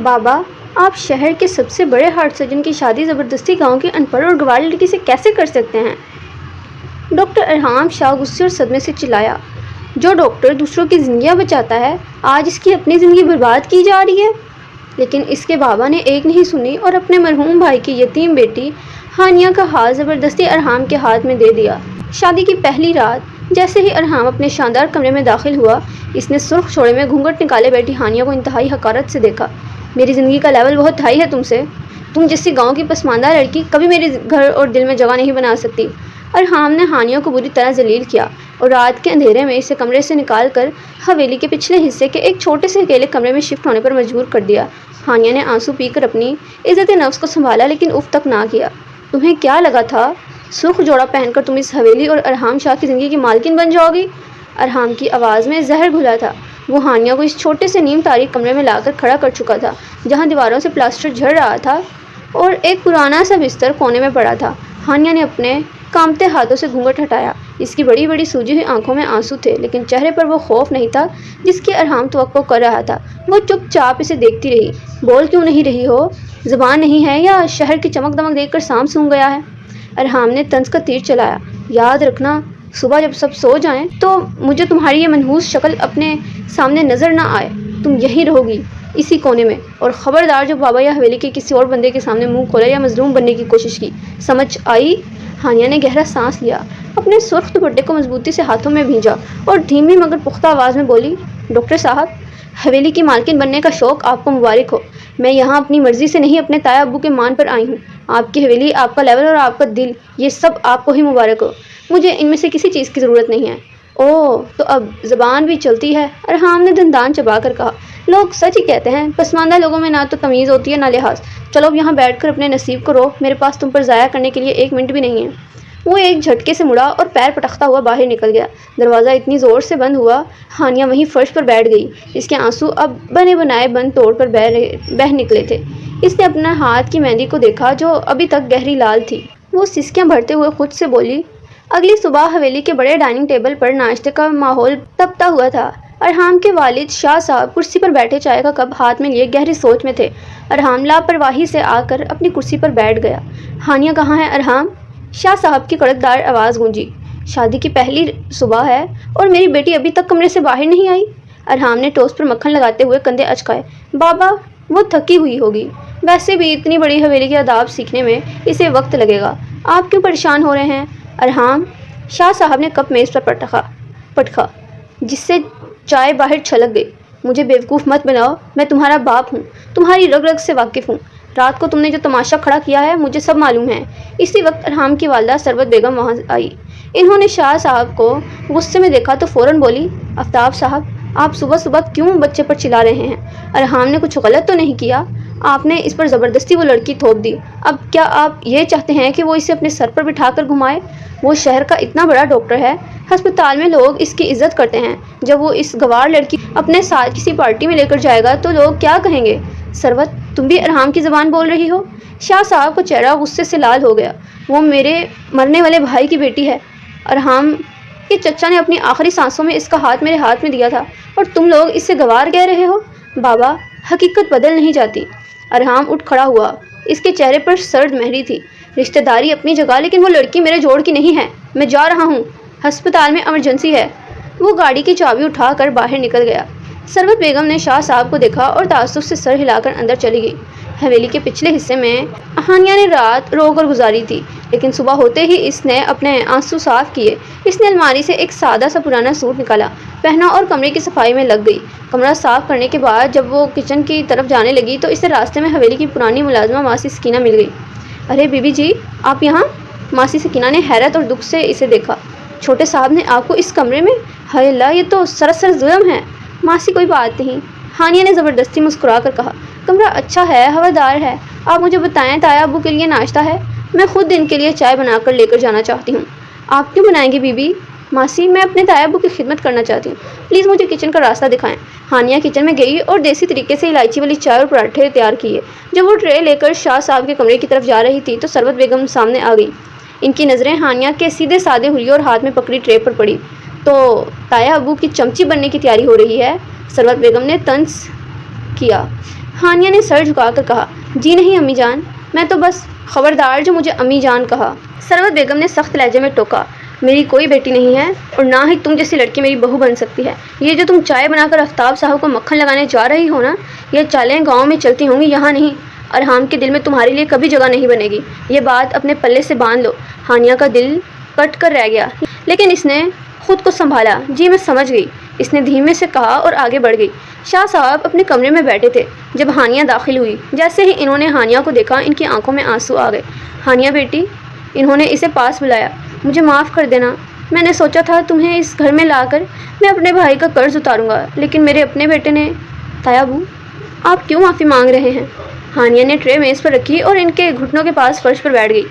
بابا، آپ شہر کے سب سے بڑے ہارٹ سرجن کی شادی زبردستی گاؤں کی ان پڑھ اور گوار لڑکی سے کیسے کر سکتے ہیں؟ ڈاکٹر ارحام شاہ غصے اور صدمے سے چلایا۔ جو ڈاکٹر دوسروں کی زندگیاں بچاتا ہے، آج اس کی اپنی زندگی برباد کی جا رہی ہے۔ لیکن اس کے بابا نے ایک نہیں سنی اور اپنے مرحوم بھائی کی یتیم بیٹی ہانیہ کا ہاتھ زبردستی ارحام کے ہاتھ میں دے دیا۔ شادی کی پہلی رات جیسے ہی ارحام اپنے شاندار کمرے میں داخل ہوا، اس نے سرخ چوڑے میں گھونگھٹ نکالے بیٹھی ہانیہ کو انتہائی حقارت سے دیکھا۔ میری زندگی کا لیول بہت ہائی ہے تم سے، تم جیسی گاؤں کی پسماندہ لڑکی کبھی میرے گھر اور دل میں جگہ نہیں بنا سکتی۔ ارحام نے ہانیہ کو بری طرح ذلیل کیا اور رات کے اندھیرے میں اسے کمرے سے نکال کر حویلی کے پچھلے حصے کے ایک چھوٹے سے اکیلے کمرے میں شفٹ ہونے پر مجبور کر دیا۔ ہانیہ نے آنسو پی کر اپنی عزت نفس کو سنبھالا لیکن اف تک نہ کیا۔ تمہیں کیا لگا تھا سرخ جوڑا پہن کر تم اس حویلی اور ارحام شاہ کی زندگی کی مالکن بن جاؤ گی؟ ارحام کی آواز میں زہر گھلا تھا۔ وہ ہانیہ کو اس چھوٹے سے نیم تاریک کمرے میں لا کر کھڑا کر چکا تھا جہاں دیواروں سے پلاسٹر جھڑ رہا تھا اور ایک پرانا سا بستر کونے میں پڑا تھا۔ ہانیہ نے اپنے کانپتے ہاتھوں سے گھونگھٹ ہٹایا۔ اس کی بڑی بڑی سوجی ہوئی آنکھوں میں آنسو تھے لیکن چہرے پر وہ خوف نہیں تھا جس کی ارحام توقع کر رہا تھا۔ وہ چپ چاپ اسے دیکھتی رہی۔ بول کیوں نہیں رہی ہو؟ زبان نہیں ہے یا شہر کی چمک دمک دیکھ کر سانپ سونگ گیا ہے؟ ارحام نے طنز کا تیر چلایا۔ یاد رکھنا، صبح جب سب سو جائیں تو مجھے تمہاری یہ منحوس شکل اپنے سامنے نظر نہ آئے۔ تم یہیں رہو گی، اسی کونے میں، اور خبردار جو بابا یا حویلی کے کسی اور بندے کے سامنے منہ کھولا یا مظلوم بننے کی کوشش کی، سمجھ آئی؟ ہانیہ نے گہرا سانس لیا، اپنے سرخ دوپٹے کو مضبوطی سے ہاتھوں میں بھینجا اور دھیمی مگر پختہ آواز میں بولی، ڈاکٹر صاحب، حویلی کی مالکن بننے کا شوق آپ کو مبارک ہو۔ میں یہاں اپنی مرضی سے نہیں، اپنے تایا ابو کے مان پر آئی ہوں۔ آپ کی حویلی، آپ کا لیول اور آپ کا دل، یہ سب آپ کو ہی مبارک ہو۔ مجھے ان میں سے کسی چیز کی ضرورت نہیں ہے۔ اوہ، تو اب زبان بھی چلتی ہے؟ ارحام نے دندان چبا کر کہا۔ لوگ سچ ہی کہتے ہیں، پسماندہ لوگوں میں نہ تو تمیز ہوتی ہے نہ لحاظ۔ چلو اب یہاں بیٹھ کر اپنے نصیب کو رو، میرے پاس تم پر ضائع کرنے کے لیے ایک منٹ بھی نہیں ہے۔ وہ ایک جھٹکے سے مڑا اور پیر پٹکتا ہوا باہر نکل گیا۔ دروازہ اتنی زور سے بند ہوا، ہانیہ وہیں فرش پر بیٹھ گئی۔ اس کے آنسو اب بنے بنائے بند توڑ پر بہہ نکلے تھے۔ اس نے اپنے ہاتھ کی مہندی کو دیکھا جو ابھی تک گہری لال تھی۔ وہ سسکیاں بھرتے ہوئے خود سے بولی۔ اگلی صبح حویلی کے بڑے ڈائننگ ٹیبل پر ناشتے کا ماحول تپتا ہوا تھا۔ ارحام کے والد شاہ صاحب کرسی پر بیٹھے چائے کا کپ ہاتھ میں لیے گہری سوچ میں تھے۔ ارحام لاپرواہی سے آ کر اپنی کرسی پر بیٹھ گیا۔ ہانیہ کہاں ہے ارحام؟ شاہ صاحب کی کڑکدار آواز گونجی۔ شادی کی پہلی صبح ہے اور میری بیٹی ابھی تک کمرے سے باہر نہیں آئی۔ ارحام نے ٹوسٹ پر مکھن لگاتے ہوئے کندھے اچکائے۔ بابا، وہ تھکی ہوئی ہوگی، ویسے بھی اتنی بڑی حویلی کے آداب سیکھنے میں اسے وقت لگے گا۔ آپ کیوں پریشان ہو رہے ہیں ارحام؟ شاہ صاحب نے کپ میز پر پٹکا جس سے چائے باہر چھلک گئی۔ مجھے بیوقوف مت بناؤ، میں تمہارا باپ ہوں، تمہاری رگ رگ سے واقف ہوں۔ رات کو تم نے جو تماشا کھڑا کیا ہے مجھے سب معلوم ہے۔ اسی وقت ارحام کی والدہ ثروت بیگم وہاں آئی۔ انہوں نے شاہ صاحب کو غصے میں دیکھا تو فوراً بولی، آفتاب صاحب، آپ صبح صبح کیوں بچے پر چلا رہے ہیں؟ ارحام نے کچھ غلط تو نہیں کیا؟ آپ نے اس پر زبردستی وہ لڑکی تھوپ دی۔ اب کیا آپ یہ چاہتے ہیں کہ وہ اسے اپنے سر پر بٹھا کر گھمائے؟ وہ شہر کا اتنا بڑا ڈاکٹر ہے، ہسپتال میں لوگ اس کی عزت کرتے ہیں۔ جب وہ اس گوار لڑکی اپنے ساتھ کسی پارٹی میں لے کر جائے گا تو لوگ کیا کہیں گے؟ ثروت، تم بھی ارحام کی زبان بول رہی ہو؟ شاہ صاحب کا چہرہ غصے سے لال ہو گیا۔ وہ میرے مرنے والے بھائی کی بیٹی ہے۔ ارحام کے چچا نے اپنی آخری سانسوں میں اس کا ہاتھ میرے ہاتھ میں دیا تھا اور تم لوگ اس سے گوار کہہ رہے ہو؟ بابا، حقیقت بدل نہیں جاتی۔ ارحام اٹھ کھڑا ہوا۔ اس کے چہرے پر سرد مہری تھی۔ رشتہ داری اپنی جگہ، لیکن وہ لڑکی میرے جوڑ کی نہیں ہے۔ میں جا رہا ہوں، ہسپتال میں ایمرجنسی ہے۔ وہ گاڑی کی چابی اٹھا کر باہر نکل گیا۔ ثروت بیگم نے شاہ صاحب کو دیکھا اور تعصب سے سر ہلا کر اندر چلی گئی۔ حویلی کے پچھلے حصے میں ہانیہ نے رات رو کر گزاری تھی لیکن صبح ہوتے ہی اس نے اپنے آنسو صاف کیے۔ اس نے الماری سے ایک سادہ سا پرانا سوٹ نکالا، پہنا اور کمرے کی صفائی میں لگ گئی۔ کمرہ صاف کرنے کے بعد جب وہ کچن کی طرف جانے لگی تو اسے راستے میں حویلی کی پرانی ملازمہ ماسی سکینہ مل گئی۔ ارے بی بی جی، آپ یہاں؟ ماسی سکینہ نے حیرت اور دکھ سے اسے دیکھا۔ چھوٹے صاحب نے آپ کو اس کمرے میں؟ ہائے اللہ، یہ تو سراسر ظلم ہے۔ ماسی کوئی بات نہیں، ہانیہ نے زبردستی مسکرا کر کہا۔ کمرہ اچھا ہے، ہوادار ہے۔ آپ مجھے بتائیں تایا ابو کے لیے ناشتہ ہے؟ میں خود ان کے لیے چائے بنا کر لے کر جانا چاہتی ہوں۔ آپ کیوں بنائیں گی بی بی؟ ماسی، میں اپنے تایا ابو کی خدمت کرنا چاہتی ہوں، پلیز مجھے کچن کا راستہ دکھائیں۔ ہانیہ کچن میں گئی اور دیسی طریقے سے الائچی والی چائے اور پراٹھے تیار کیے۔ جب وہ ٹرے لے کر شاہ صاحب کے کمرے کی طرف جا رہی تھی تو ثروت بیگم سامنے آ گئی۔ ان کی نظریں ہانیہ کے سیدھے سادے حلیے اور ہاتھ میں پکڑی ٹرے پر پڑی۔ تو تایا ابو کی چمچی بننے کی تیاری ہو رہی ہے؟ ثروت بیگم نے طنز کیا۔ ہانیہ نے سر جھکا کر کہا، جی نہیں امی جان، میں تو بس خبردار جو مجھے امی جان کہا۔ ثروت بیگم نے سخت لہجے میں ٹوکا، میری کوئی بیٹی نہیں ہے اور نہ ہی تم جیسی لڑکی میری بہو بن سکتی ہے۔ یہ جو تم چائے بنا کر آفتاب صاحب کو مکھن لگانے جا رہی ہو نا، یہ چالیں گاؤں میں چلتی ہوں گی، یہاں نہیں۔ ارحام کے دل میں تمہارے لیے کبھی جگہ نہیں بنے گی، یہ بات اپنے پلے سے باندھ لو۔ ہانیہ کا دل کٹ کر رہ گیا، لیکن اس نے خود کو سنبھالا۔ جی میں سمجھ گئی، اس نے دھیمے سے کہا اور آگے بڑھ گئی۔ شاہ صاحب اپنے کمرے میں بیٹھے تھے جب ہانیہ داخل ہوئی۔ جیسے ہی انہوں نے ہانیہ کو دیکھا، ان کی آنکھوں میں آنسو آ گئے۔ ہانیہ بیٹی، انہوں نے اسے پاس بلایا، مجھے معاف کر دینا، میں نے سوچا تھا تمہیں اس گھر میں لا کر میں اپنے بھائی کا قرض اتاروں گا، لیکن میرے اپنے بیٹے نے۔ تایا ابو، آپ کیوں معافی مانگ رہے ہیں؟ ہانیہ نے ٹرے میز پر رکھی اور ان کے گھٹنوں کے پاس فرش پر بیٹھ گئی۔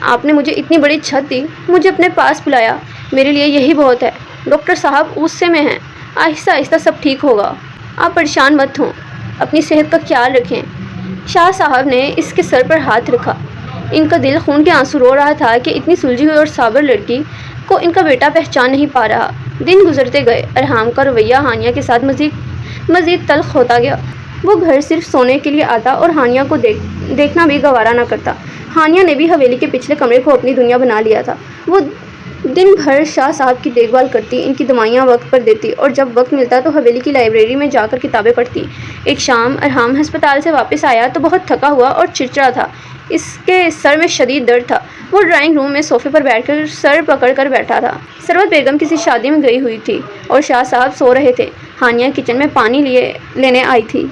آپ نے مجھے اتنی بڑی چھت دی، مجھے اپنے پاس بلایا، میرے لیے یہی بہت ہے۔ ڈاکٹر صاحب غصے میں ہیں، آہستہ آہستہ سب ٹھیک ہوگا، آپ پریشان مت ہوں، اپنی صحت کا خیال رکھیں۔ شاہ صاحب نے اس کے سر پر ہاتھ رکھا، ان کا دل خون کے آنسو رو رہا تھا کہ اتنی سلجھی ہوئی اور صابر لڑکی کو ان کا بیٹا پہچان نہیں پا رہا۔ دن گزرتے گئے، ارحام کا رویہ ہانیہ کے ساتھ مزید تلخ ہوتا گیا۔ وہ گھر صرف سونے کے لیے آتا اور ہانیہ کو دیکھنا بھی گوارا نہ کرتا۔ ہانیہ نے بھی حویلی کے پچھلے کمرے کو اپنی دنیا بنا لیا تھا۔ وہ دن بھر شاہ صاحب کی دیکھ بھال کرتی، ان کی دوائیاں وقت پر دیتی اور جب وقت ملتا تو حویلی کی لائبریری میں جا کر کتابیں پڑھتی۔ ایک شام ارحام ہسپتال سے واپس آیا تو بہت تھکا ہوا اور چڑچڑا تھا، اس کے سر میں شدید درد تھا۔ وہ ڈرائنگ روم میں صوفے پر بیٹھ کر سر پکڑ کر بیٹھا تھا۔ ثروت بیگم کسی شادی میں گئی ہوئی تھی اور شاہ صاحب سو رہے تھے۔ ہانیہ کچن میں پانی لینے آئی تھی۔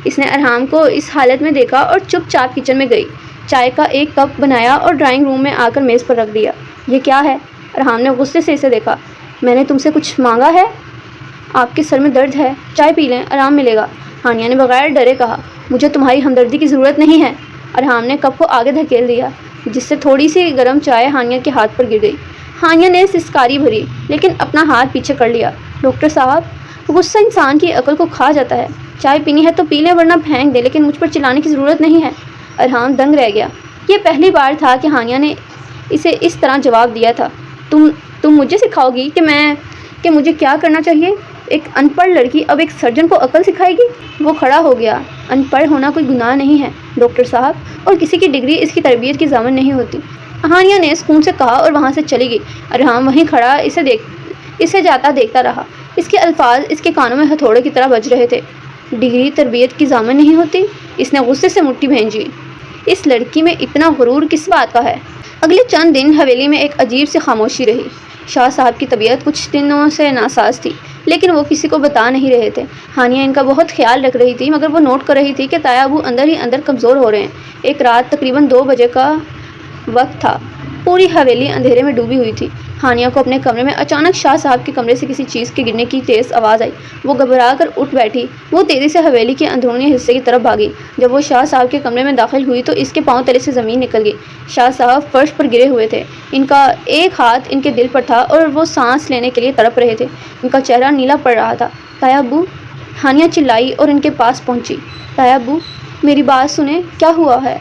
اس نے ارحام کو اس حالت میں دیکھا اور چپ چاپ کچن میں گئی، چائے کا ایک کپ بنایا اور ڈرائنگ روم میں آ کر میز پر رکھ دیا۔ یہ کیا ہے؟ ارحام نے غصے سے اسے دیکھا۔ میں نے تم سے کچھ مانگا ہے؟ آپ کے سر میں درد ہے، چائے پی لیں، آرام ملے گا۔ ہانیہ نے بغیر ڈرے کہا، مجھے تمہاری ہمدردی کی ضرورت نہیں ہے۔ ارحام نے کپ کو آگے دھکیل دیا، جس سے تھوڑی سی گرم چائے ہانیہ کے ہاتھ پر گر گئی۔ ہانیہ نے سسکاری بھری لیکن اپنا ہاتھ پیچھے کر لیا۔ ڈاکٹر صاحب، غصہ انسان کی عقل کو کھا جاتا ہے، چائے پینی ہے تو پی لیں ورنہ پھینک دے، لیکن مجھ پر چلانے کی ضرورت نہیں ہے۔ ارحام دنگ رہ گیا، یہ پہلی بار تھا کہ ہانیہ نے اسے اس طرح جواب دیا تھا۔ تم مجھے سکھاؤ گی کہ مجھے کیا کرنا چاہیے؟ ایک ان پڑھ لڑکی اب ایک سرجن کو عقل سکھائے گی؟ وہ کھڑا ہو گیا، ان پڑھ ہونا کوئی گناہ نہیں ہے ڈاکٹر صاحب، اور کسی کی ڈگری اس کی تربیت کی ضامن نہیں ہوتی۔ ہانیہ نے سکون سے کہا اور وہاں سے چلی گئی۔ ارحام وہیں کھڑا اسے جاتا دیکھتا رہا۔ اس کے الفاظ اس کے کانوں میں ہتھوڑے کی طرح بج رہے تھے۔ ڈگری تربیت کی ضامن نہیں ہوتی؟ اس نے غصے سے مٹھی بھینجی۔ اس لڑکی میں اتنا غرور کس بات کا ہے؟ اگلے چند دن حویلی میں ایک عجیب سی خاموشی رہی۔ شاہ صاحب کی طبیعت کچھ دنوں سے ناساز تھی، لیکن وہ کسی کو بتا نہیں رہے تھے۔ ہانیہ ان کا بہت خیال رکھ رہی تھی، مگر وہ نوٹ کر رہی تھی کہ تایا ابو اندر ہی اندر کمزور ہو رہے ہیں۔ ایک رات تقریباً 2 بجے کا وقت تھا، پوری حویلی اندھیرے میں ڈوبی ہوئی تھی۔ ہانیہ کو اپنے کمرے میں اچانک شاہ صاحب کے کمرے سے کسی چیز کے گرنے کی تیز آواز آئی۔ وہ گھبرا کر اٹھ بیٹھی۔ وہ تیزی سے حویلی کے اندرونی حصے کی طرف بھاگی۔ جب وہ شاہ صاحب کے کمرے میں داخل ہوئی تو اس کے پاؤں تلے سے زمین نکل گئی۔ شاہ صاحب فرش پر گرے ہوئے تھے، ان کا ایک ہاتھ ان کے دل پر تھا اور وہ سانس لینے کے لیے تڑپ رہے تھے۔ ان کا چہرہ نیلا پڑ رہا تھا۔ تایا ابو، ہانیہ چلائی اور ان کے پاس پہنچی۔ تایا ابو، میری بات سنیں، کیا ہوا ہے؟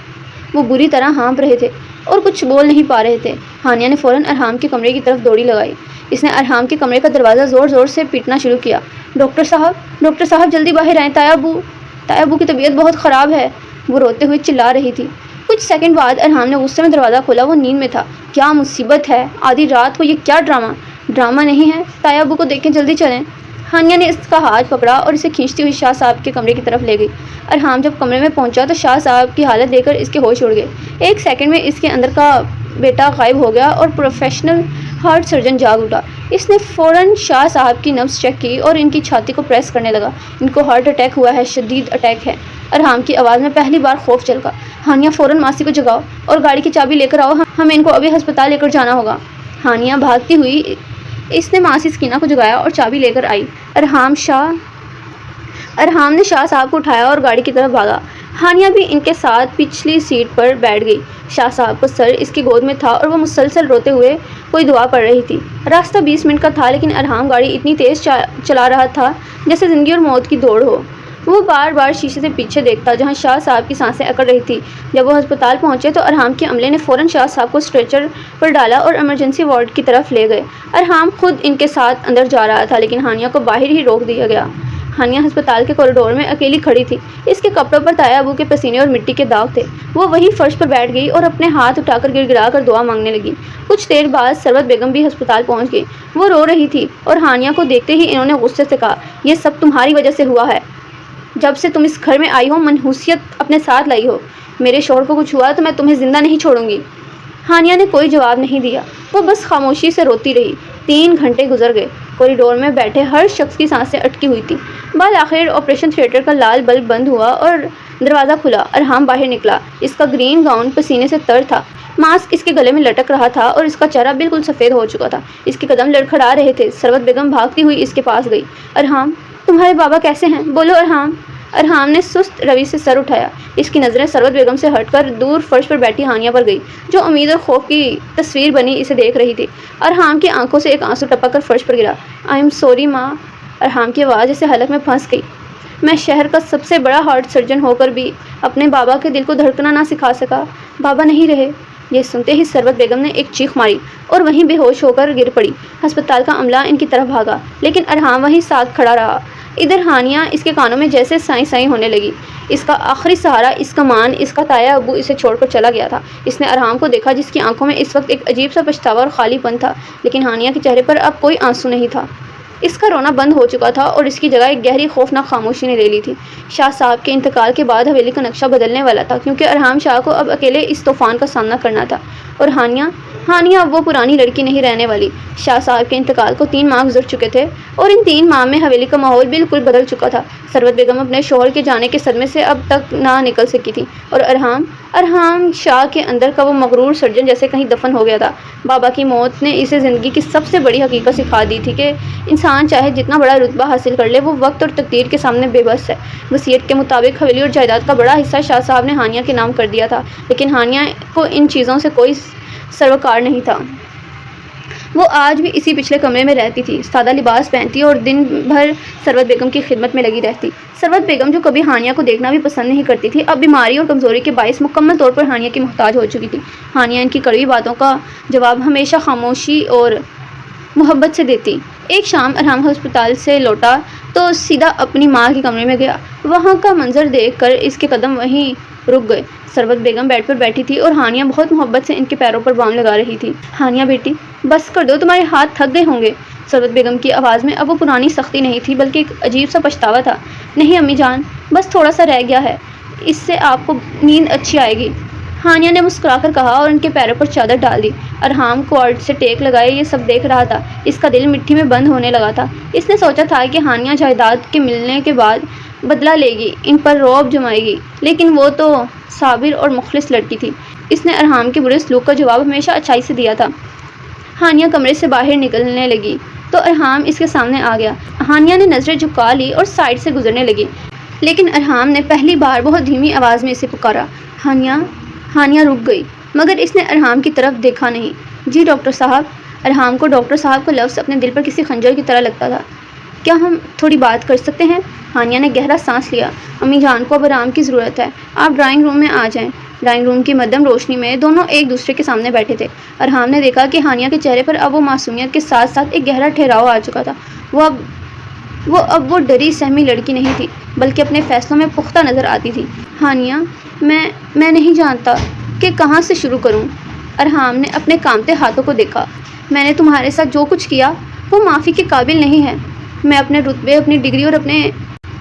وہ بری طرح ہانپ رہے تھے اور کچھ بول نہیں پا رہے تھے۔ ہانیہ نے فوراً ارحام کے کمرے کی طرف دوڑی لگائی۔ اس نے ارحام کے کمرے کا دروازہ زور زور سے پیٹنا شروع کیا۔ ڈاکٹر صاحب جلدی باہر آئیں، تایا ابو کی طبیعت بہت خراب ہے، وہ روتے ہوئے چلا رہی تھی۔ کچھ سیکنڈ بعد ارحام نے غصے میں دروازہ کھولا۔ وہ نیند میں تھا۔ کیا مصیبت ہے، آدھی رات کو یہ کیا ڈرامہ نہیں ہے؟ تایا ابو کو دیکھیں، جلدی چلیں۔ ہانیہ نے اس کا ہاتھ پکڑا اور اسے کھینچتی ہوئی شاہ صاحب کے کمرے کی طرف لے گئی۔ ارحام جب کمرے میں پہنچا تو شاہ صاحب کی حالت دیکھ کر اس کے ہوش اڑ گئے۔ ایک سیکنڈ میں اس کے اندر کا بیٹا غائب ہو گیا اور پروفیشنل ہارٹ سرجن جاگ اٹھا۔ اس نے فوراً شاہ صاحب کی نبض چیک کی اور ان کی چھاتی کو پریس کرنے لگا۔ ان کو ہارٹ اٹیک ہوا ہے، شدید اٹیک ہے۔ ارحام کی آواز میں پہلی بار خوف جھلکا۔ ہانیہ، فوراً ماسی کو جگاؤ اور گاڑی کی چابی لے کر آؤ، ہمیں ان کو ابھی ہسپتال لے کر جانا ہوگا۔ ہانیہ بھاگتی ہوئی اس نے ماسی سکینہ کو جگایا اور چابی لے کر آئی۔ ارحام نے شاہ صاحب کو اٹھایا اور گاڑی کی طرف بھاگا۔ ہانیہ بھی ان کے ساتھ پچھلی سیٹ پر بیٹھ گئی۔ شاہ صاحب کا سر اس کی گود میں تھا اور وہ مسلسل روتے ہوئے کوئی دعا پڑھ رہی تھی۔ راستہ 20 منٹ کا تھا، لیکن ارحام گاڑی اتنی تیز چلا رہا تھا جیسے زندگی اور موت کی دوڑ ہو۔ وہ بار بار شیشے سے پیچھے دیکھتا جہاں شاہ صاحب کی سانسیں اکڑ رہی تھی۔ جب وہ ہسپتال پہنچے تو ارحام کے عملے نے فوراً شاہ صاحب کو اسٹریچر پر ڈالا اور ایمرجنسی وارڈ کی طرف لے گئے۔ ارحام خود ان کے ساتھ اندر جا رہا تھا، لیکن ہانیہ کو باہر ہی روک دیا گیا۔ ہانیہ ہسپتال کے کوریڈور میں اکیلی کھڑی تھی۔ اس کے کپڑوں پر تایا ابو کے پسینے اور مٹی کے داغ تھے۔ وہ وہی فرش پر بیٹھ گئی اور اپنے ہاتھ اٹھا کر گڑ گڑا کر دعا مانگنے لگی۔ کچھ دیر بعد ثروت بیگم بھی ہسپتال پہنچ گئی۔ وہ رو رہی تھی اور ہانیہ کو دیکھتے ہی انہوں نے غصے سے کہا، یہ سب تمہاری وجہ سے ہوا ہے۔ جب سے تم اس گھر میں آئی ہو منحوسیت اپنے ساتھ لائی ہو۔ میرے شوہر کو کچھ ہوا تو میں تمہیں زندہ نہیں چھوڑوں گی۔ ہانیہ نے کوئی جواب نہیں دیا، وہ بس خاموشی سے روتی رہی۔ 3 گھنٹے گزر گئے۔ کوریڈور میں بیٹھے ہر شخص کی سانسیں اٹکی ہوئی تھی۔ بالآخر آپریشن تھیٹر کا لال بلب بند ہوا اور دروازہ کھلا۔ ارحام باہر نکلا۔ اس کا گرین گاؤن پسینے سے تر تھا، ماسک اس کے گلے میں لٹک رہا تھا اور اس کا چہرہ بالکل سفید ہو چکا تھا۔ اس کے قدم لڑکھڑا رہے تھے۔ ثروت بیگم بھاگتی ہوئی اس کے پاس گئی۔ ارحام، تمہارے بابا کیسے ہیں؟ بولو ارحام۔ ارحام نے سست روی سے سر اٹھایا۔ اس کی نظریں ثروت بیگم سے ہٹ کر دور فرش پر بیٹھی ہانیہ پر گئی، جو امید اور خوف کی تصویر بنی اسے دیکھ رہی تھی۔ ارحام کی آنکھوں سے ایک آنسو ٹپک کر فرش پر گرا۔ آئی ایم سوری ماں۔ ارحام کی آواز اسے حلق میں پھنس گئی۔ میں شہر کا سب سے بڑا ہارٹ سرجن ہو کر بھی اپنے بابا کے دل کو دھڑکنا نہ سکھا سکا۔ بابا نہیں رہے۔ یہ سنتے ہی ثروت بیگم نے ایک چیخ ماری اور وہیں بے ہوش ہو کر گر پڑی۔ ہسپتال کا عملہ ان کی طرف بھاگا، لیکن ارحام وہیں ساتھ کھڑا رہا۔ ادھر ہانیہ اس کے کانوں میں جیسے سائیں سائیں ہونے لگی۔ اس کا آخری سہارا، اس کا مان، اس کا تایا ابو اسے چھوڑ کر چلا گیا تھا۔ اس نے ارحام کو دیکھا جس کی آنکھوں میں اس وقت ایک عجیب سا پچھتاوا اور خالی پن تھا، لیکن ہانیہ کے چہرے پر اب کوئی آنسو نہیں تھا۔ اس کا رونا بند ہو چکا تھا اور اس کی جگہ ایک گہری خوفناک خاموشی نے لے لی تھی۔ شاہ صاحب کے انتقال کے بعد حویلی کا نقشہ بدلنے والا تھا، کیونکہ ارحام شاہ کو اب اکیلے اس طوفان کا سامنا کرنا تھا۔ اور ہانیہ اب وہ پرانی لڑکی نہیں رہنے والی۔ شاہ صاحب کے انتقال کو 3 ماہ گزر چکے تھے اور ان 3 ماہ میں حویلی کا ماحول بالکل بدل چکا تھا۔ ثروت بیگم اپنے شوہر کے جانے کے صدمے سے اب تک نہ نکل سکی تھی، اور ارحام شاہ کے اندر کا وہ مغرور سرجن جیسے کہیں دفن ہو گیا تھا۔ بابا کی موت نے اسے زندگی کی سب سے بڑی حقیقت سکھا دی تھی کہ انسان چاہے جتنا بڑا رتبہ حاصل کر لے، وہ وقت اور تقدیر کے سامنے بے بس ہے۔ وصیت کے مطابق حویلی اور جائیداد کا بڑا حصہ شاہ صاحب نے ہانیہ کے نام کر دیا تھا، لیکن ہانیہ کو ان چیزوں سے کوئی سروکار نہیں تھا۔ وہ آج بھی اسی پچھلے کمرے میں رہتی تھی، سادہ لباس پہنتی اور دن بھر ثروت بیگم کی خدمت میں لگی رہتی۔ ثروت بیگم، جو کبھی ہانیہ کو دیکھنا بھی پسند نہیں کرتی تھی، اب بیماری اور کمزوری کے باعث مکمل طور پر ہانیہ کی محتاج ہو چکی تھی۔ ہانیہ ان کی کڑوی باتوں کا جواب ہمیشہ خاموشی اور محبت سے دیتی۔ ایک شام ارحام ہسپتال سے لوٹا تو سیدھا اپنی ماں کے کمرے میں گیا۔ وہاں کا منظر دیکھ کر اس کے قدم وہیں رک گئے۔ ثروت بیگم بیڈ پر بیٹھی تھی اور ہانیہ بہت محبت سے ان کے پیروں پر بام لگا رہی تھی۔ ہانیہ بیٹی، بس کر دو، تمہارے ہاتھ تھک گئے ہوں گے۔ ثروت بیگم کی آواز میں اب وہ پرانی سختی نہیں تھی، بلکہ ایک عجیب سا پچھتاوا تھا۔ نہیں امی جان، بس تھوڑا سا رہ گیا ہے، اس سے آپ کو نیند اچھی آئے گی، ہانیہ نے مسکرا کر کہا اور ان کے پیروں پر چادر ڈال دی۔ ارحام کوارڈ سے ٹیک لگائے یہ سب دیکھ رہا تھا۔ اس کا دل مٹی میں بند ہونے لگا تھا۔ اس نے سوچا تھا کہ ہانیہ جائیداد کے ملنے کے بعد بدلہ لے گی، ان پر رعب جمائے گی، لیکن وہ تو صابر اور مخلص لڑکی تھی۔ اس نے ارحام کے برے سلوک کا جواب ہمیشہ اچھائی سے دیا تھا۔ ہانیہ کمرے سے باہر نکلنے لگی تو ارحام اس کے سامنے آ گیا۔ ہانیہ نے نظریں جھکا لی اور سائڈ سے گزرنے لگی، لیکن ارحام نے پہلی بار بہت دھیمی آواز میں اسے پکارا، ہانیہ۔ ہانیہ رک گئی، مگر اس نے ارحام کی طرف دیکھا نہیں۔ جی ڈاکٹر صاحب۔ ارحام کو ڈاکٹر صاحب کا لفظ اپنے دل پر کسی خنجر کی طرح لگتا تھا۔ کیا ہم تھوڑی بات کر سکتے ہیں؟ ہانیہ نے گہرا سانس لیا۔ امی جان کو اب آرام کی ضرورت ہے، آپ ڈرائنگ روم میں آ جائیں۔ ڈرائنگ روم کی مدھم روشنی میں دونوں ایک دوسرے کے سامنے بیٹھے تھے۔ ارحام نے دیکھا کہ ہانیہ کے چہرے پر اب وہ معصومیت کے ساتھ ساتھ ایک گہرا ٹھہراؤ آ چکا تھا۔ وہ ڈری سہمی لڑکی نہیں تھی، بلکہ اپنے فیصلوں میں پختہ نظر آتی تھی۔ ہانیہ، میں نہیں جانتا کہ کہاں سے شروع کروں۔ ارحام نے اپنے کانپتے ہاتھوں کو دیکھا۔ میں نے تمہارے ساتھ جو کچھ کیا وہ معافی کے قابل نہیں ہے۔ میں اپنے رتبے، اپنی ڈگری اور اپنے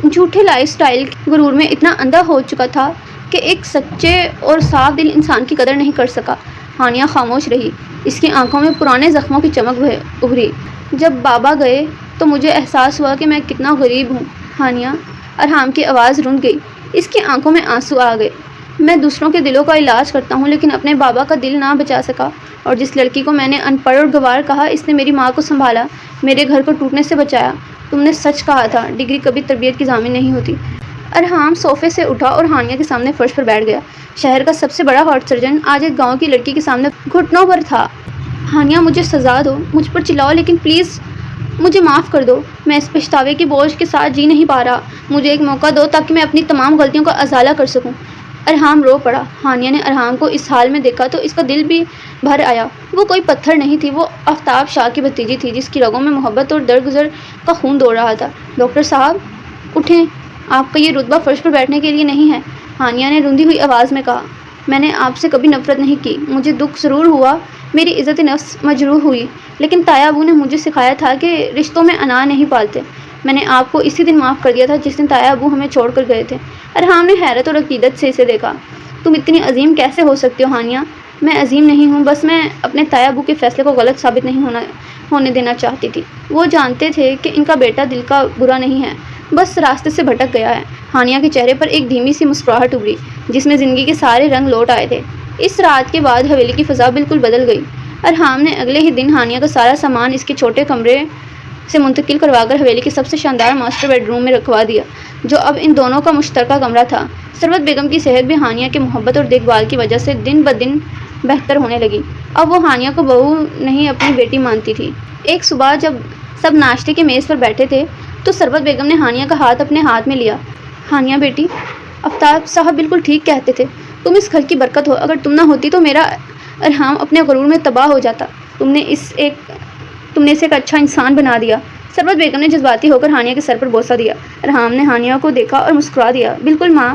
جھوٹے لائف سٹائل کے غرور میں اتنا اندھا ہو چکا تھا کہ ایک سچے اور صاف دل انسان کی قدر نہیں کر سکا۔ ہانیہ خاموش رہی، اس کی آنکھوں میں پرانے زخموں کی چمک ابھری۔ جب بابا گئے تو مجھے احساس ہوا کہ میں کتنا غریب ہوں۔ ہانیہ، ارحام کی آواز رند گئی، اس کی آنکھوں میں آنسو آ گئے۔ میں دوسروں کے دلوں کا علاج کرتا ہوں، لیکن اپنے بابا کا دل نہ بچا سکا، اور جس لڑکی کو میں نے ان پڑھ اور گنوار کہا، اس نے میری ماں کو سنبھالا، میرے گھر کو ٹوٹنے سے بچایا۔ تم نے سچ کہا تھا، ڈگری کبھی تربیت کی ضامن نہیں ہوتی۔ ارحام صوفے سے اٹھا اور ہانیہ کے سامنے فرش پر بیٹھ گیا۔ شہر کا سب سے بڑا ہارٹ سرجن آج ایک گاؤں کی لڑکی کے سامنے گھٹنوں پر تھا۔ ہانیہ، مجھے سزا دو، مجھ پر چلاؤ، لیکن پلیز مجھے معاف کر دو۔ میں اس پچھتاوے کی بوجھ کے ساتھ جی نہیں پا رہا۔ مجھے ایک موقع دو تاکہ میں اپنی تمام غلطیوں کا ازالہ کر سکوں۔ ارحام رو پڑا۔ ہانیہ نے ارحام کو اس حال میں دیکھا تو اس کا دل بھی بھر آیا۔ وہ کوئی پتھر نہیں تھی، وہ آفتاب شاہ کی بھتیجی تھی، جس کی رگوں میں محبت اور درگزر کا خون دوڑ رہا تھا۔ ڈاکٹر صاحب، اٹھیں، آپ کا یہ رتبہ فرش پر بیٹھنے کے لیے نہیں ہے، ہانیہ نے روندی ہوئی آواز میں کہا۔ میں نے آپ سے کبھی نفرت نہیں کی، مجھے دکھ ضرور ہوا، میری عزت نفس مجروح ہوئی، لیکن تایا ابو نے مجھے سکھایا تھا کہ رشتوں میں انا نہیں پالتے۔ میں نے آپ کو اسی دن معاف کر دیا تھا جس دن تایا ابو ہمیں چھوڑ کر گئے تھے۔ ارحام نے حیرت اور عقیدت سے اسے دیکھا۔ تم اتنی عظیم کیسے ہو سکتی ہو ہانیہ؟ میں عظیم نہیں ہوں، بس میں اپنے تایا ابو کے فیصلے کو غلط ثابت نہیں ہونے دینا چاہتی تھی۔ وہ جانتے تھے کہ ان کا بیٹا دل کا برا نہیں ہے، بس راستے سے بھٹک گیا ہے۔ ہانیہ کے چہرے پر ایک دھیمی سی مسکراہٹ ابھری جس میں زندگی کے سارے رنگ لوٹ آئے تھے۔ اس رات کے بعد حویلی کی فضا بالکل بدل گئی۔ ارحام نے اگلے ہی دن ہانیہ کا سارا سامان اس کے چھوٹے کمرے سے منتقل کروا کر حویلی کے سب سے شاندار ماسٹر بیڈ روم میں رکھوا دیا، جو اب ان دونوں کا مشترکہ کمرہ تھا۔ ثروت بیگم کی صحت بھی ہانیہ کے محبت اور دیکھ بھال کی وجہ سے دن بدن بہتر ہونے لگی۔ اب وہ ہانیہ کو بہو نہیں اپنی بیٹی مانتی تھی۔ ایک صبح جب سب ناشتے کی میز پر بیٹھے تھے تو ثروت بیگم نے ہانیہ کا ہاتھ اپنے ہاتھ میں لیا۔ ہانیہ بیٹی، آفتاب صاحب بالکل ٹھیک کہتے تھے، تم اس گھر کی برکت ہو، اگر تم نہ ہوتی تو میرا ارحام اپنے غرور میں تباہ ہو جاتا۔ تم نے اسے ایک اچھا انسان بنا دیا۔ ثروت بیگم نے جذباتی ہو کر ہانیہ کے سر پر بوسہ دیا۔ ارحام نے ہانیہ کو دیکھا اور مسکرا دیا۔ بالکل ماں،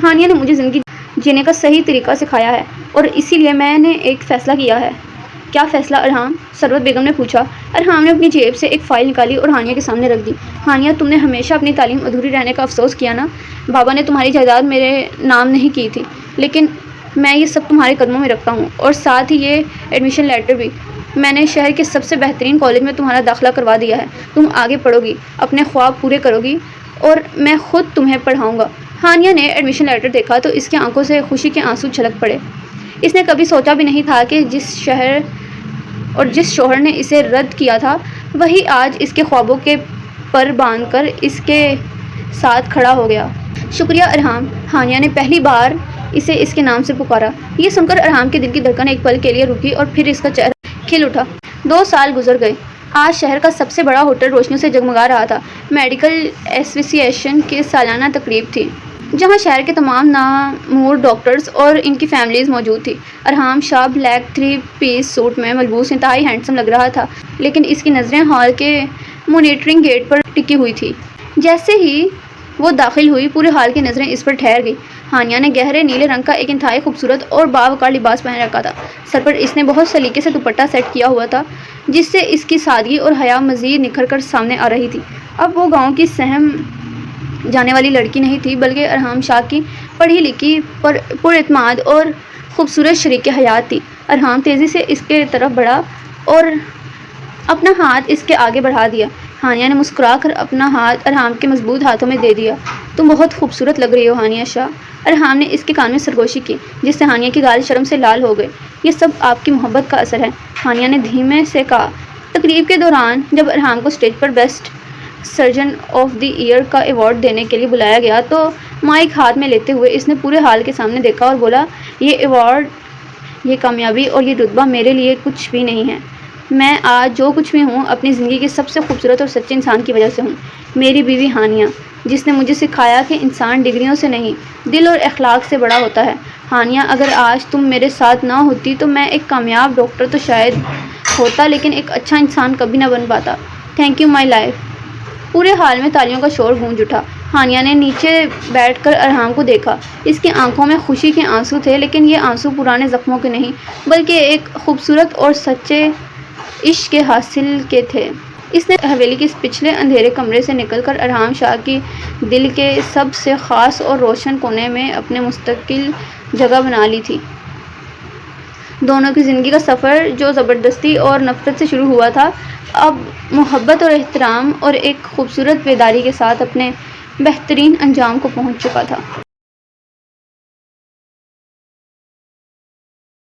ہانیہ نے مجھے زندگی جینے کا صحیح طریقہ سکھایا ہے اور اسی لیے میں نے ایک فیصلہ کیا ہے۔ کیا فیصلہ ارحام؟ ثروت بیگم نے پوچھا۔ ارحام نے اپنی جیب سے ایک فائل نکالی اور ہانیہ کے سامنے رکھ دی۔ ہانیہ، تم نے ہمیشہ اپنی تعلیم ادھوری رہنے کا افسوس کیا نا؟ بابا نے تمہاری جائیداد میرے نام نہیں کی تھی، لیکن میں یہ سب تمہارے قدموں میں رکھتا ہوں، اور ساتھ ہی یہ ایڈمیشن لیٹر بھی۔ میں نے شہر کے سب سے بہترین کالج میں تمہارا داخلہ کروا دیا ہے۔ تم آگے پڑھو گی، اپنے خواب پورے کرو گی اور میں خود تمہیں پڑھاؤں گا۔ ہانیہ نے ایڈمیشن لیٹر دیکھا تو اس کی آنکھوں سے خوشی کے آنسو چھلک پڑے۔ اس نے کبھی سوچا بھی نہیں تھا کہ جس شوہر نے اسے رد کیا تھا وہی آج اس کے خوابوں کے پر باندھ کر اس کے ساتھ کھڑا ہو گیا۔ شکریہ ارحام، ہانیہ نے پہلی بار اسے اس کے نام سے پکارا۔ یہ سن کر ارحام کے دل کی دھڑکن ایک پل کے لیے رکی اور پھر اس کا چہرہ کھل اٹھا۔ 2 سال گزر گئے۔ آج شہر کا سب سے بڑا ہوٹل روشنیوں سے جگمگا رہا تھا۔ میڈیکل ایسوسی ایشن کی سالانہ تقریب تھی جہاں شہر کے تمام نامور ڈاکٹرز اور ان کی فیملیز موجود تھی۔ ارحام شاہ بلیک 3 پیس سوٹ میں ملبوس انتہائی ہینڈسم لگ رہا تھا، لیکن اس کی نظریں ہال کے مانیٹرنگ گیٹ پر ٹکی ہوئی تھی۔ جیسے ہی وہ داخل ہوئی پورے ہال کی نظریں اس پر ٹھہر گئی۔ ہانیہ نے گہرے نیلے رنگ کا ایک انتہائی خوبصورت اور باوقار لباس پہن رکھا تھا۔ سر پر اس نے بہت سلیقے سے دوپٹہ سیٹ کیا ہوا تھا جس سے اس کی سادگی اور حیا مزید نکھر کر سامنے آ رہی تھی۔ اب وہ گاؤں کی سہم جانے والی لڑکی نہیں تھی بلکہ ارحام شاہ کی پڑھی لکھی پر اعتماد اور خوبصورت شریک حیات تھی۔ ارحام تیزی سے اس کے طرف بڑھا اور اپنا ہاتھ اس کے آگے بڑھا دیا۔ ہانیہ نے مسکرا کر اپنا ہاتھ ارحام کے مضبوط ہاتھوں میں دے دیا۔ تم بہت خوبصورت لگ رہی ہو ہانیہ شاہ۔ ارحام نے اس کے کان میں سرگوشی کی جس سے ہانیہ کی گال شرم سے لال ہو گئے۔ یہ سب آپ کی محبت کا اثر ہے، ہانیہ نے دھیمے سے کہا۔ تقریب کے دوران جب ارحام کو اسٹیج پر best surgeon of the year کا ایوارڈ دینے کے لیے بلایا گیا تو مائک ہاتھ میں لیتے ہوئے اس نے پورے ہال کے سامنے دیکھا اور بولا، یہ ایوارڈ، یہ کامیابی اور یہ رتبہ میرے لیے کچھ بھی نہیں ہے۔ میں آج جو کچھ بھی ہوں اپنی زندگی کے سب سے خوبصورت اور سچے انسان کی وجہ سے ہوں، میری بیوی ہانیہ، جس نے مجھے سکھایا کہ انسان ڈگریوں سے نہیں، دل اور اخلاق سے بڑا ہوتا ہے۔ ہانیہ، اگر آج تم میرے ساتھ نہ ہوتی تو میں ایک کامیاب ڈاکٹر تو شاید ہوتا، لیکن ایک اچھا انسان کبھی نہ بن پاتا۔ Thank you my life. پورے ہال میں تالیوں کا شور گونج اٹھا۔ ہانیہ نے نیچے بیٹھ کر ارحام کو دیکھا۔ اس کی آنکھوں میں خوشی کے آنسو تھے، لیکن یہ آنسو پرانے زخموں کے نہیں بلکہ ایک خوبصورت اور سچے عشق کے حاصل کے تھے۔ اس نے حویلی کے پچھلے اندھیرے کمرے سے نکل کر ارحام شاہ کی دل کے سب سے خاص اور روشن کونے میں اپنے مستقل جگہ بنا لی تھی۔ دونوں کی زندگی کا سفر جو زبردستی اور نفرت سے شروع ہوا تھا اب محبت اور احترام اور ایک خوبصورت بیداری کے ساتھ اپنے بہترین انجام کو پہنچ چکا تھا۔